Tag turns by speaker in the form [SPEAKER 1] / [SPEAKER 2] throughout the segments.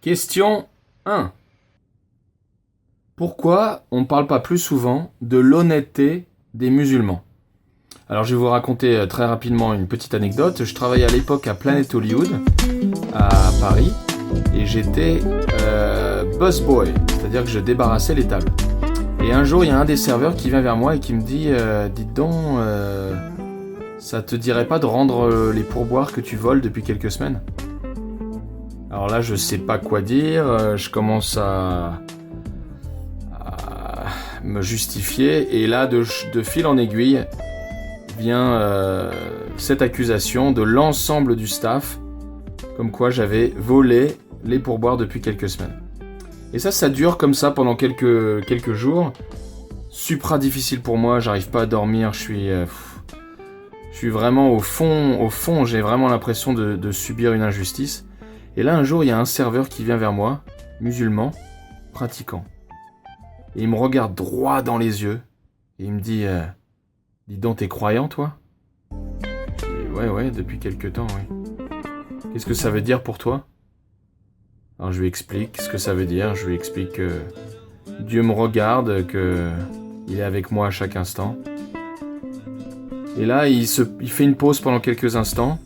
[SPEAKER 1] Question 1. Pourquoi on ne parle pas plus souvent de l'honnêteté des musulmans? Alors je vais vous raconter très rapidement une petite anecdote. Je travaillais à l'époque à Planet Hollywood, à Paris, et j'étais busboy, c'est-à-dire que je débarrassais les tables. Et un jour, il y a un des serveurs qui vient vers moi et qui me dit « Dites donc, ça te dirait pas de rendre les pourboires que tu voles depuis quelques semaines ?» Alors là, je sais pas quoi dire, je commence à me justifier, et là, de fil en aiguille, vient cette accusation de l'ensemble du staff, comme quoi j'avais volé les pourboires depuis quelques semaines. Et ça dure comme ça pendant quelques jours. Supra difficile pour moi, j'arrive pas à dormir, je suis vraiment au fond, j'ai vraiment l'impression de subir une injustice. Et là, un jour, il y a un serveur qui vient vers moi, musulman, pratiquant. Et il me regarde droit dans les yeux, et il me dit « Dis donc, t'es croyant, toi ?» Et ouais, depuis quelque temps, oui. « Qu'est-ce que ça veut dire pour toi ?» Alors je lui explique ce que ça veut dire, je lui explique que Dieu me regarde, qu'il est avec moi à chaque instant. Et là, il fait une pause pendant quelques instants.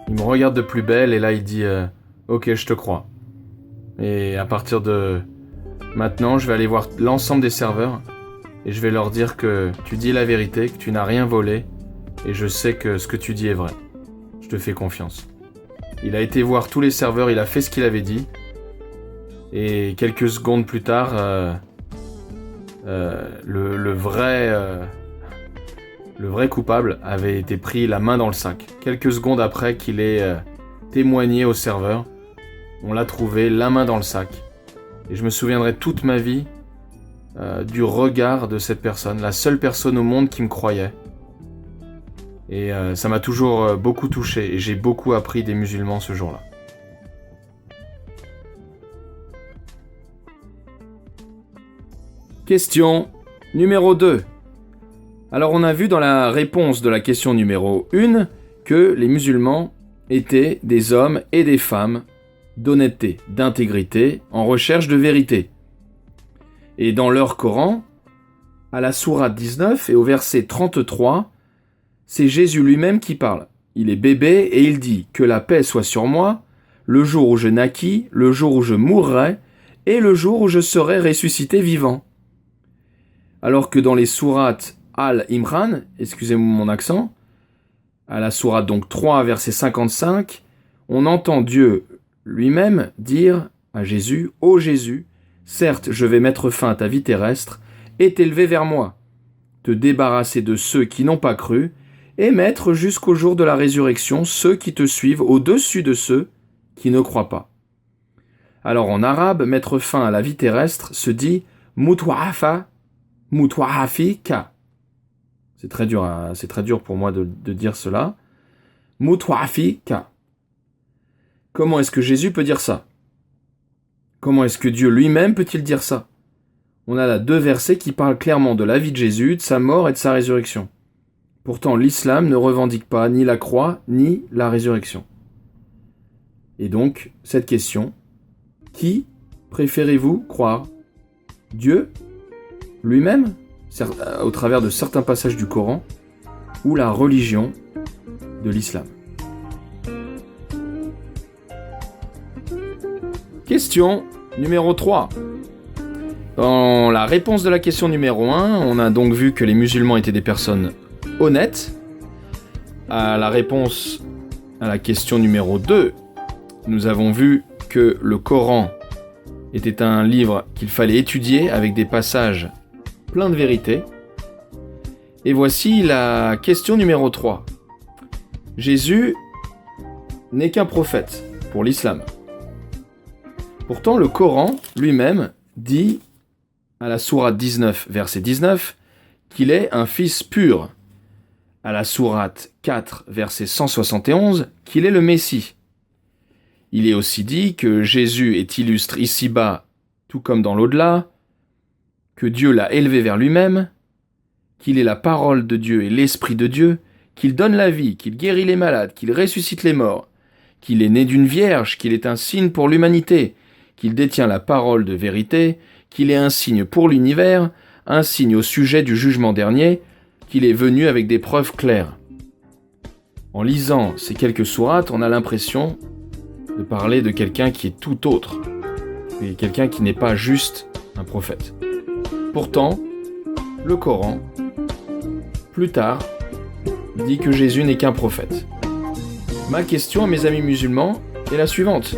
[SPEAKER 1] Il me regarde de plus belle et là il dit ok, je te crois. Et à partir de maintenant, je vais aller voir l'ensemble des serveurs et je vais leur dire que tu dis la vérité, que tu n'as rien volé, et je sais que ce que tu dis est vrai. Je te fais confiance. Il a été voir tous les serveurs, il a fait ce qu'il avait dit, et quelques secondes plus tard, le vrai coupable avait été pris la main dans le sac. Quelques secondes après qu'il ait témoigné au serveur, on l'a trouvé la main dans le sac. Et je me souviendrai toute ma vie du regard de cette personne, la seule personne au monde qui me croyait. Et ça m'a toujours beaucoup touché, et j'ai beaucoup appris des musulmans ce jour-là. Question numéro 2. Alors on a vu dans la réponse de la question numéro 1 que les musulmans étaient des hommes et des femmes d'honnêteté, d'intégrité, en recherche de vérité. Et dans leur Coran, à la sourate 19 et au verset 33, c'est Jésus lui-même qui parle. Il est bébé et il dit « Que la paix soit sur moi, le jour où je naquis, le jour où je mourrai, et le jour où je serai ressuscité vivant. » Alors que dans les sourates Al-Imran, excusez-moi mon accent, à la sourate donc 3, verset 55, on entend Dieu lui-même dire à Jésus « Ô Jésus, certes je vais mettre fin à ta vie terrestre et t'élever vers moi, te débarrasser de ceux qui n'ont pas cru, et mettre jusqu'au jour de la résurrection ceux qui te suivent au-dessus de ceux qui ne croient pas. » Alors en arabe, mettre fin à la vie terrestre se dit « mutwa'afa, mutwa'afika ». C'est très dur pour moi de dire cela. Mutwa'afika. Comment est-ce que Jésus peut dire ça? Comment est-ce que Dieu lui-même peut-il dire ça? On a là 2 versets qui parlent clairement de la vie de Jésus, de sa mort et de sa résurrection. Pourtant, l'islam ne revendique pas ni la croix, ni la résurrection. Et donc, cette question, qui préférez-vous croire? Dieu lui-même, au travers de certains passages du Coran, ou la religion de l'islam? Question numéro 3. Dans la réponse de la question numéro 1, on a donc vu que les musulmans étaient des personnes honnêtes. À la réponse à la question numéro 2, nous avons vu que le Coran était un livre qu'il fallait étudier avec des passages pleins de vérité. Et voici la question numéro 3. Jésus n'est qu'un prophète pour l'islam. Pourtant, le Coran lui-même dit, à la sourate 19, verset 19, qu'il est un fils pur. À la sourate 4, verset 171, qu'il est le Messie. Il est aussi dit que Jésus est illustre ici-bas, tout comme dans l'au-delà, que Dieu l'a élevé vers lui-même, qu'il est la parole de Dieu et l'Esprit de Dieu, qu'il donne la vie, qu'il guérit les malades, qu'il ressuscite les morts, qu'il est né d'une vierge, qu'il est un signe pour l'humanité, qu'il détient la parole de vérité, qu'il est un signe pour l'univers, un signe au sujet du jugement dernier, qu'il est venu avec des preuves claires. En lisant ces quelques sourates, on a l'impression de parler de quelqu'un qui est tout autre, et quelqu'un qui n'est pas juste un prophète. Pourtant, le Coran, plus tard, dit que Jésus n'est qu'un prophète. Ma question à mes amis musulmans est la suivante.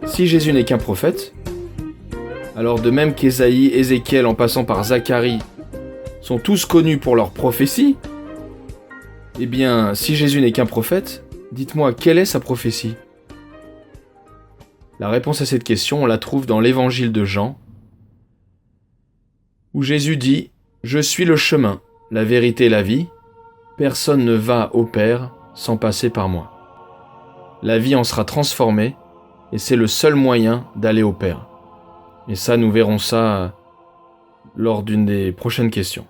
[SPEAKER 1] Si Jésus n'est qu'un prophète, alors de même qu'Ésaïe, Ézéchiel en passant par Zacharie sont tous connus pour leurs prophéties, eh bien, si Jésus n'est qu'un prophète, dites-moi quelle est sa prophétie ? La réponse à cette question, on la trouve dans l'évangile de Jean, où Jésus dit « Je suis le chemin, la vérité et la vie, personne ne va au Père sans passer par moi. » La vie en sera transformée, et c'est le seul moyen d'aller au Père. Et ça, nous verrons ça lors d'une des prochaines questions.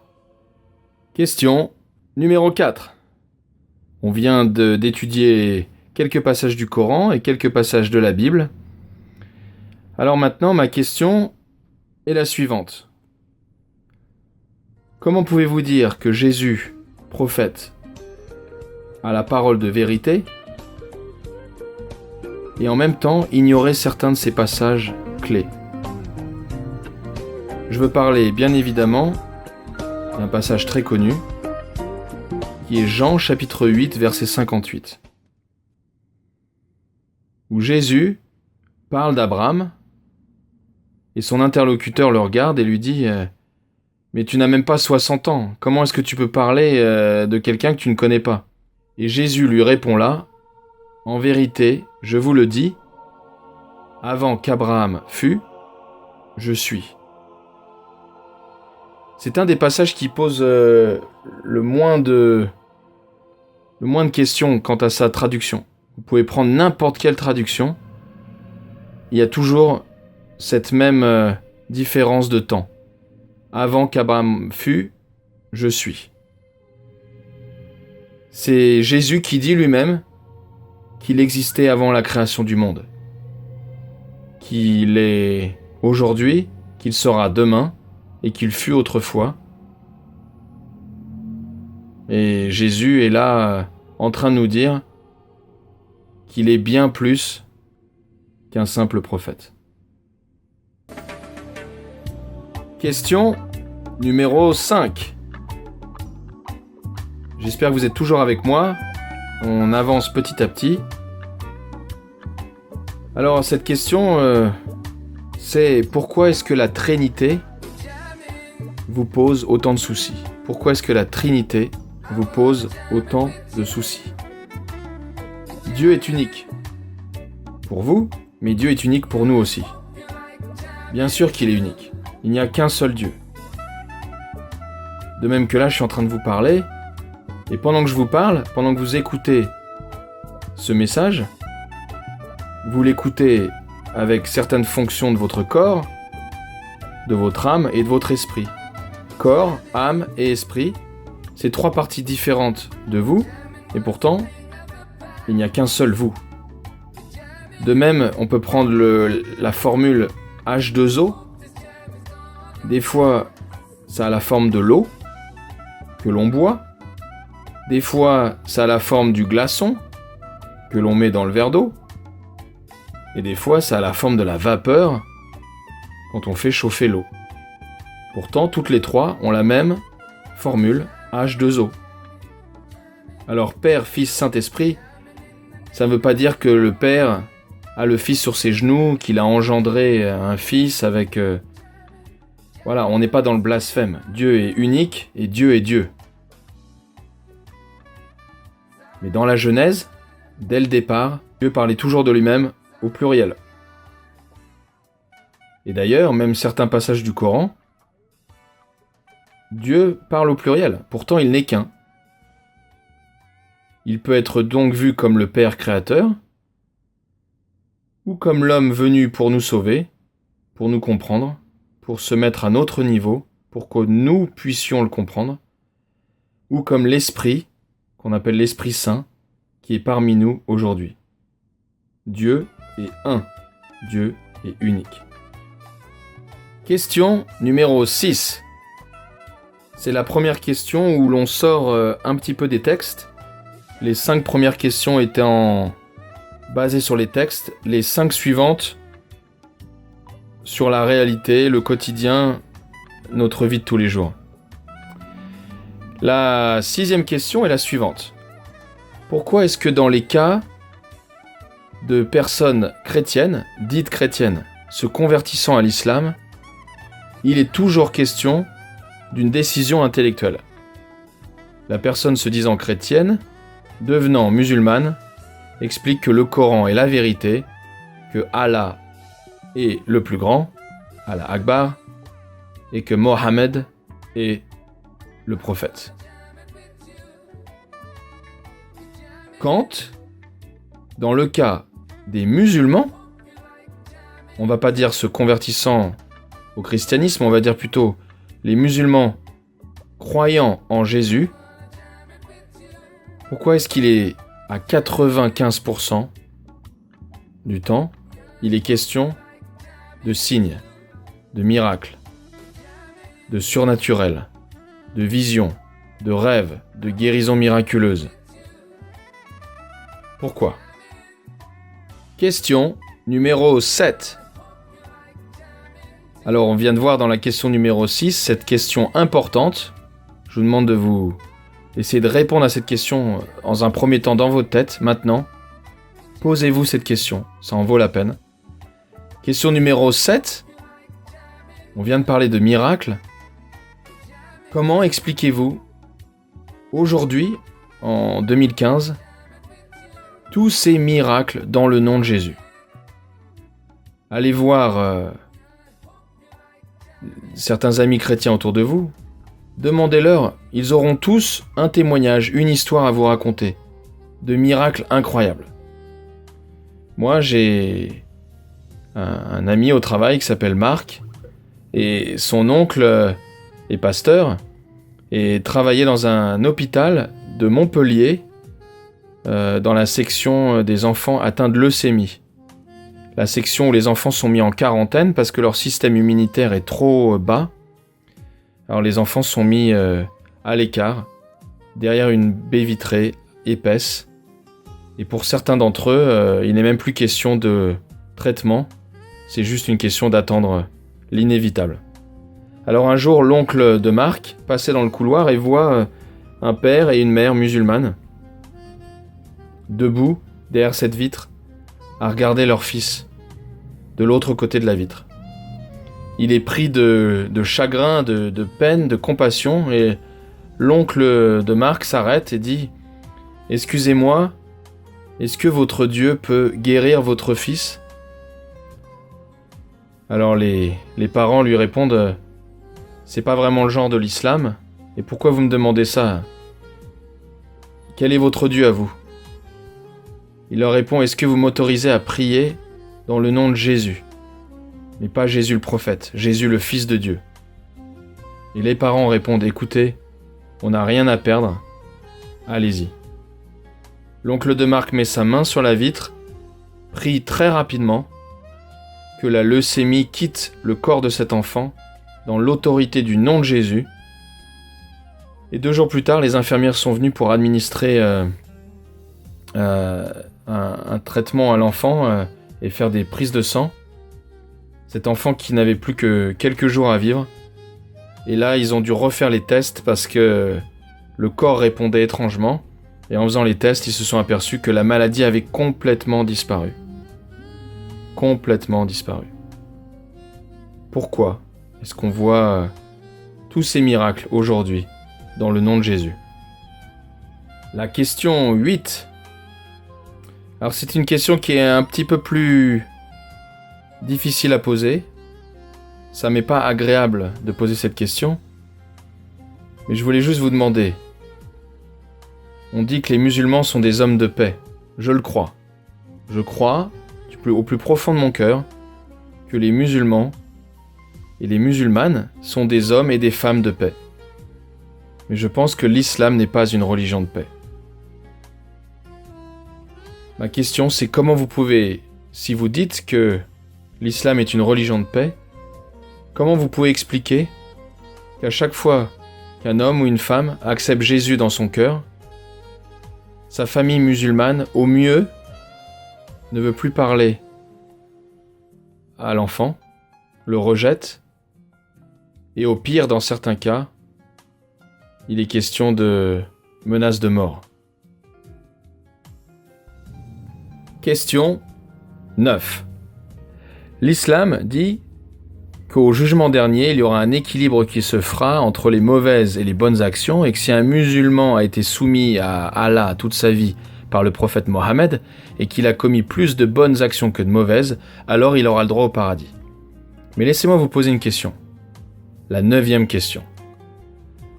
[SPEAKER 1] Question numéro 4. On vient d'étudier quelques passages du Coran et quelques passages de la Bible. Alors maintenant, ma question est la suivante. Comment pouvez-vous dire que Jésus, prophète, a la parole de vérité et en même temps ignorer certains de ces passages clés ? Je veux parler bien évidemment d'un passage très connu qui est Jean chapitre 8 verset 58 où Jésus parle d'Abraham et son interlocuteur le regarde et lui dit « Mais tu n'as même pas 60 ans, comment est-ce que tu peux parler de quelqu'un que tu ne connais pas ?» Et Jésus lui répond là « En vérité, je vous le dis, avant qu'Abraham fût, je suis. » C'est un des passages qui pose le moins de questions quant à sa traduction. Vous pouvez prendre n'importe quelle traduction, il y a toujours cette même différence de temps. Avant qu'Abraham fût, je suis. C'est Jésus qui dit lui-même qu'il existait avant la création du monde, qu'il est aujourd'hui, qu'il sera demain, et qu'il fut autrefois. Et Jésus est là en train de nous dire qu'il est bien plus qu'un simple prophète. Question numéro 5. J'espère que vous êtes toujours avec moi. On avance petit à petit. Alors cette question, c'est pourquoi est-ce que la Trinité vous pose autant de soucis ? Pourquoi est-ce que la Trinité vous pose autant de soucis ? Dieu est unique. Pour vous, mais Dieu est unique pour nous aussi. Bien sûr qu'il est unique. Il n'y a qu'un seul Dieu. De même que là, je suis en train de vous parler, et pendant que je vous parle, pendant que vous écoutez ce message, vous l'écoutez avec certaines fonctions de votre corps, de votre âme et de votre esprit. Corps, âme et esprit, c'est trois parties différentes de vous, et pourtant, il n'y a qu'un seul vous. De même, on peut prendre la formule H2O. Des fois, ça a la forme de l'eau que l'on boit. Des fois, ça a la forme du glaçon que l'on met dans le verre d'eau. Et des fois, ça a la forme de la vapeur quand on fait chauffer l'eau. Pourtant, toutes les trois ont la même formule H2O. Alors, Père, Fils, Saint-Esprit, ça ne veut pas dire que le Père a le Fils sur ses genoux, qu'il a engendré un Fils avec... Voilà, on n'est pas dans le blasphème. Dieu est unique et Dieu est Dieu. Mais dans la Genèse, dès le départ, Dieu parlait toujours de lui-même au pluriel. Et d'ailleurs, même certains passages du Coran, Dieu parle au pluriel, pourtant il n'est qu'un. Il peut être donc vu comme le Père créateur, ou comme l'homme venu pour nous sauver, pour nous comprendre, pour se mettre à notre niveau, pour que nous puissions le comprendre, ou comme l'Esprit, qu'on appelle l'Esprit Saint, qui est parmi nous aujourd'hui. Dieu est un. Dieu est unique. Question numéro 6. C'est la première question où l'on sort un petit peu des textes. Les 5 premières questions étant basées sur les textes, les 5 suivantes sur la réalité, le quotidien, notre vie de tous les jours. La 6e question est la suivante. Pourquoi est-ce que dans les cas de personnes chrétiennes, dites chrétiennes, se convertissant à l'islam, il est toujours question d'une décision intellectuelle? La personne se disant chrétienne, devenant musulmane, explique que le Coran est la vérité, que Allah est le plus grand, Allah Akbar, et que Mohammed est le prophète. Quand, dans le cas des musulmans, on va pas dire se convertissant au christianisme, on va dire plutôt les musulmans croyant en Jésus, pourquoi est-ce qu'il est à 95% du temps, il est question de signes, de miracles, de surnaturel, de visions, de rêves, de guérisons miraculeuses? Pourquoi? Question numéro 7. Alors, on vient de voir dans la question numéro 6 cette question importante. Je vous demande de vous essayer de répondre à cette question dans un premier temps dans votre tête. Maintenant, posez-vous cette question, ça en vaut la peine. Question numéro 7. On vient de parler de miracles. Comment expliquez-vous, aujourd'hui, en 2015, tous ces miracles dans le nom de Jésus? Allez voir certains amis chrétiens autour de vous. Demandez-leur, ils auront tous un témoignage, une histoire à vous raconter, de miracles incroyables. Moi, j'ai un ami au travail qui s'appelle Marc, et son oncle est pasteur, et travaillait dans un hôpital de Montpellier, dans la section des enfants atteints de leucémie. La section où les enfants sont mis en quarantaine parce que leur système immunitaire est trop bas. Alors les enfants sont mis à l'écart, derrière une baie vitrée épaisse. Et pour certains d'entre eux, il n'est même plus question de traitement, c'est juste une question d'attendre l'inévitable. Alors un jour, l'oncle de Marc passait dans le couloir et voit un père et une mère musulmanes, debout, derrière cette vitre, à regarder leur fils, de l'autre côté de la vitre. Il est pris de chagrin, de peine, de compassion, et l'oncle de Marc s'arrête et dit « Excusez-moi, est-ce que votre Dieu peut guérir votre fils ?» Alors les parents lui répondent « C'est pas vraiment le genre de l'islam, et pourquoi vous me demandez ça? Quel est votre Dieu à vous ?» Il leur répond « Est-ce que vous m'autorisez à prier dans le nom de Jésus ? Mais pas Jésus le prophète, Jésus le Fils de Dieu. » Et les parents répondent « Écoutez, on n'a rien à perdre, allez-y. » L'oncle de Marc met sa main sur la vitre, prie très rapidement, que la leucémie quitte le corps de cet enfant dans l'autorité du nom de Jésus. Et 2 jours plus tard, les infirmières sont venues pour administrer un traitement à l'enfant et faire des prises de sang. Cet enfant qui n'avait plus que quelques jours à vivre. Et là, ils ont dû refaire les tests parce que le corps répondait étrangement. Et en faisant les tests, ils se sont aperçus que la maladie avait complètement disparu. Complètement disparu. Pourquoi est-ce qu'on voit tous ces miracles aujourd'hui dans le nom de Jésus? La question 8. Alors c'est une question qui est un petit peu plus difficile à poser. Ça m'est pas agréable de poser cette question. Mais je voulais juste vous demander. On dit que les musulmans sont des hommes de paix. Je le crois. Je crois, au plus profond de mon cœur, que les musulmans et les musulmanes sont des hommes et des femmes de paix. Mais je pense que l'islam n'est pas une religion de paix. Ma question, c'est comment vous pouvez, si vous dites que l'islam est une religion de paix, comment vous pouvez expliquer qu'à chaque fois qu'un homme ou une femme accepte Jésus dans son cœur, sa famille musulmane, au mieux, ne veut plus parler à l'enfant, le rejette, et au pire, dans certains cas, il est question de menace de mort. Question 9. L'islam dit qu'au jugement dernier, il y aura un équilibre qui se fera entre les mauvaises et les bonnes actions, et que si un musulman a été soumis à Allah toute sa vie par le prophète Mohammed, et qu'il a commis plus de bonnes actions que de mauvaises, alors il aura le droit au paradis. Mais laissez-moi vous poser une question. La 9e question.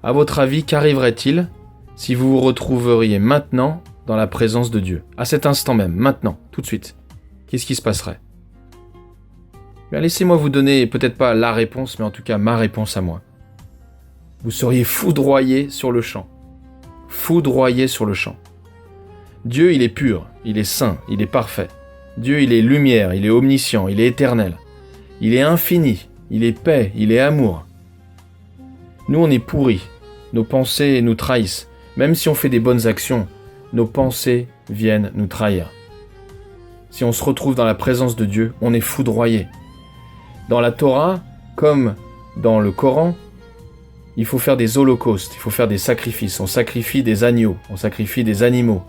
[SPEAKER 1] À votre avis, qu'arriverait-il si vous vous retrouveriez maintenant dans la présence de Dieu, à cet instant même, maintenant, tout de suite? Qu'est-ce qui se passerait? Bien, laissez-moi vous donner, peut-être pas la réponse, mais en tout cas ma réponse à moi. Vous seriez foudroyé sur le champ. Foudroyé sur le champ. Dieu, il est pur, il est saint, il est parfait. Dieu, il est lumière, il est omniscient, il est éternel. Il est infini, il est paix, il est amour. Nous, on est pourris. Nos pensées nous trahissent. Même si on fait des bonnes actions, nos pensées viennent nous trahir. Si on se retrouve dans la présence de Dieu, on est foudroyé. Dans la Torah, comme dans le Coran, il faut faire des holocaustes, il faut faire des sacrifices. On sacrifie des agneaux, on sacrifie des animaux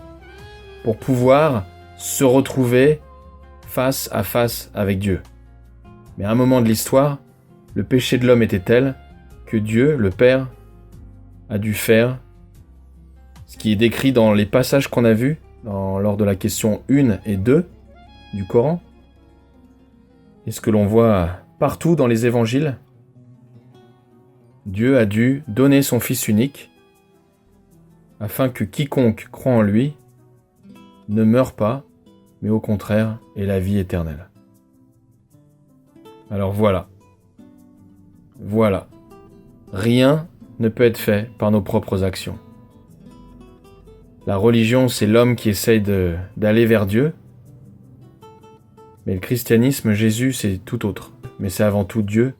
[SPEAKER 1] pour pouvoir se retrouver face à face avec Dieu. Mais à un moment de l'histoire, le péché de l'homme était tel que Dieu, le Père, a dû faire ce qui est décrit dans les passages qu'on a vus lors de la question 1 et 2 du Coran, et ce que l'on voit partout dans les évangiles. Dieu a dû donner son Fils unique afin que quiconque croit en lui ne meure pas, mais au contraire ait la vie éternelle. Alors voilà. Voilà. Rien ne peut être fait par nos propres actions. La religion, c'est l'homme qui essaye d'aller vers Dieu. Mais le christianisme, Jésus, c'est tout autre. Mais c'est avant tout Dieu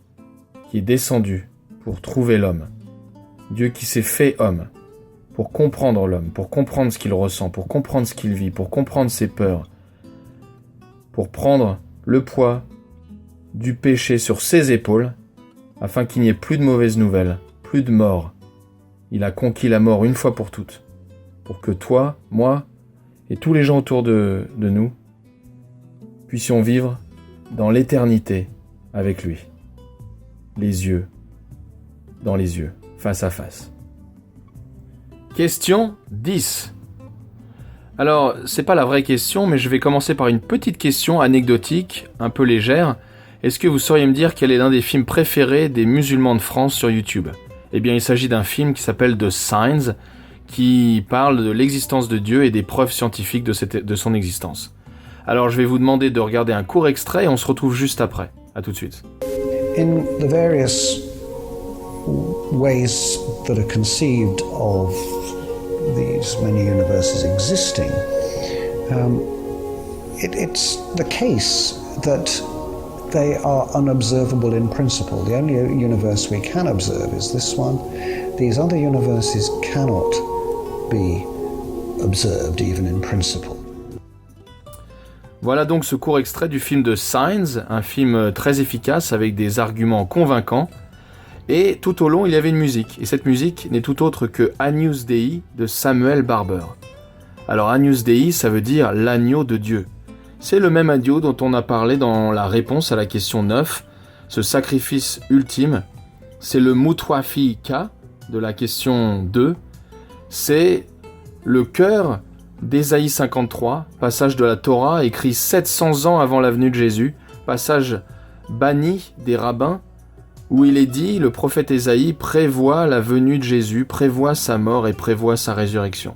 [SPEAKER 1] qui est descendu pour trouver l'homme. Dieu qui s'est fait homme pour comprendre l'homme, pour comprendre ce qu'il ressent, pour comprendre ce qu'il vit, pour comprendre ses peurs, pour prendre le poids du péché sur ses épaules, afin qu'il n'y ait plus de mauvaises nouvelles, plus de mort. Il a conquis la mort une fois pour toutes, pour que toi, moi et tous les gens autour de nous puissions vivre dans l'éternité avec lui, les yeux dans les yeux, face à face. Question 10. Alors, c'est pas la vraie question, mais je vais commencer par une petite question anecdotique, un peu légère. Est-ce que vous sauriez me dire quel est l'un des films préférés des musulmans de France sur YouTube? Eh bien, il s'agit d'un film qui s'appelle The Signs, qui parle de l'existence de Dieu et des preuves scientifiques de son existence. Alors, je vais vous demander de regarder un court extrait et on se retrouve juste après. À tout de suite.
[SPEAKER 2] In the various ways that are conceived of these many universes existing, it's the case that they are unobservable in principle. The only universe we can observe is this one. These other universes cannot be observed even in principle.
[SPEAKER 1] Voilà donc ce court extrait du film de Signs, un film très efficace avec des arguments convaincants. Et tout au long, il y avait une musique. Et cette musique n'est tout autre que Agnus Dei de Samuel Barber. Alors Agnus Dei, ça veut dire l'agneau de Dieu. C'est le même agneau dont on a parlé dans la réponse à la question 9, ce sacrifice ultime. C'est le Mutwafi Ka de la question 2. C'est le cœur d'Ésaïe 53, passage de la Torah écrit 700 ans avant la venue de Jésus, passage banni des rabbins, où il est dit, le prophète Ésaïe prévoit la venue de Jésus, prévoit sa mort et prévoit sa résurrection.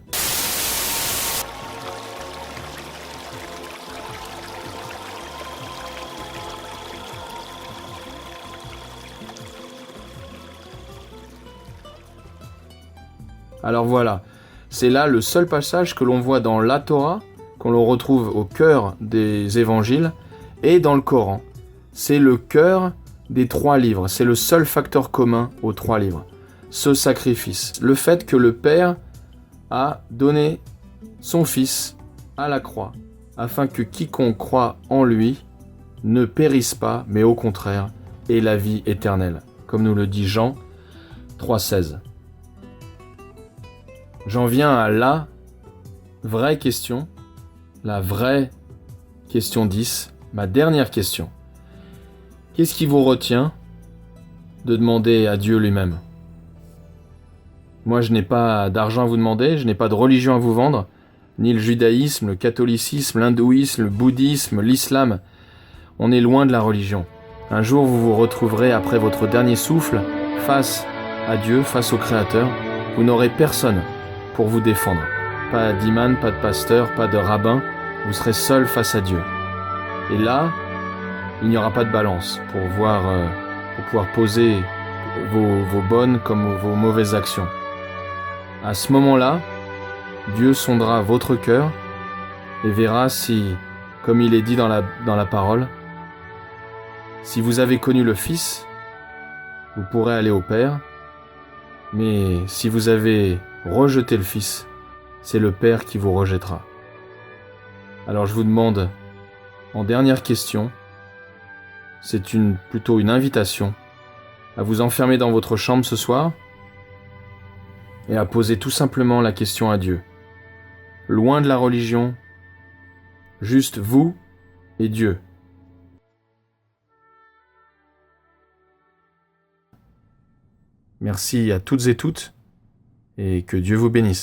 [SPEAKER 1] Alors voilà, c'est là le seul passage que l'on voit dans la Torah qu'on le retrouve au cœur des évangiles et dans le Coran. C'est le cœur des 3 livres, c'est le seul facteur commun aux 3 livres. Ce sacrifice, le fait que le Père a donné son Fils à la croix, afin que quiconque croit en lui ne périsse pas, mais au contraire, ait la vie éternelle, comme nous le dit Jean 3,16. J'en viens à la vraie question, la vraie question 10, ma dernière question. Qu'est-ce qui vous retient de demander à Dieu lui-même ? Moi, je n'ai pas d'argent à vous demander, je n'ai pas de religion à vous vendre, ni le judaïsme, le catholicisme, l'hindouisme, le bouddhisme, l'islam. On est loin de la religion. Un jour, vous vous retrouverez après votre dernier souffle, face à Dieu, face au Créateur. Vous n'aurez personne pour vous défendre. Pas d'imam, pas de pasteur, pas de rabbin. Vous serez seul face à Dieu. Et là, il n'y aura pas de balance pour pouvoir poser vos bonnes comme vos mauvaises actions. À ce moment-là, Dieu sondera votre cœur et verra si, comme il est dit dans la parole, si vous avez connu le Fils, vous pourrez aller au Père, mais si vous avez rejeté le Fils, c'est le Père qui vous rejettera. Alors je vous demande, en dernière question, c'est plutôt une invitation à vous enfermer dans votre chambre ce soir et à poser tout simplement la question à Dieu. Loin de la religion, juste vous et Dieu. Merci à toutes et toutes et que Dieu vous bénisse.